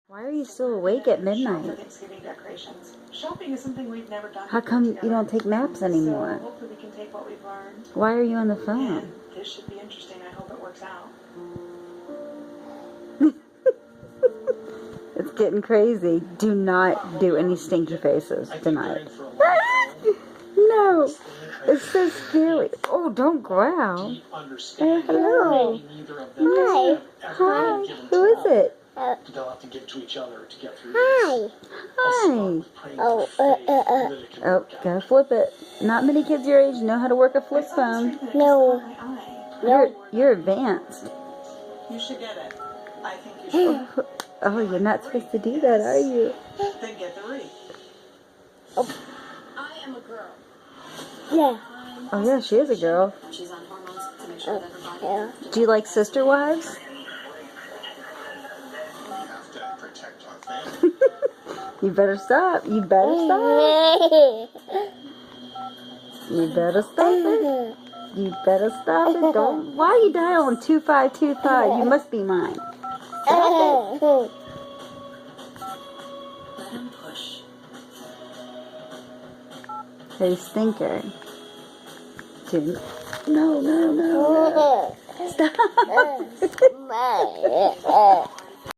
Why are you still awake at midnight? Thanksgiving decorations. Shopping is something we've never done. How come you don't take naps anymore? So hopefully we can take what we've learned. Why are you on the phone? And this should be interesting. I hope it works out. It's getting crazy. Do not do any stinky faces tonight. No, it's so scary. Oh, don't growl. Hello. Hi. Hi. Who is it? They'll have to give to each other to get through Hi. Hi. Oh, Gotta flip it. Not many kids your age know how to work a flip phone. No. You're advanced. You should get it. I think you should. Oh, you're not supposed to do that, are you? Then get the wreath. I am a girl. Yeah. Oh yeah, she is a girl. She's on hormones to make sure that her body... Yeah. Do you like sister wives? have to protect our family. You better stop. You better stop. You better stop it. You better stop it. Don't. Why are you dialing 2525? You must be mine. Stop it. Let him push. Hey, stinker. Dude. No. Stop.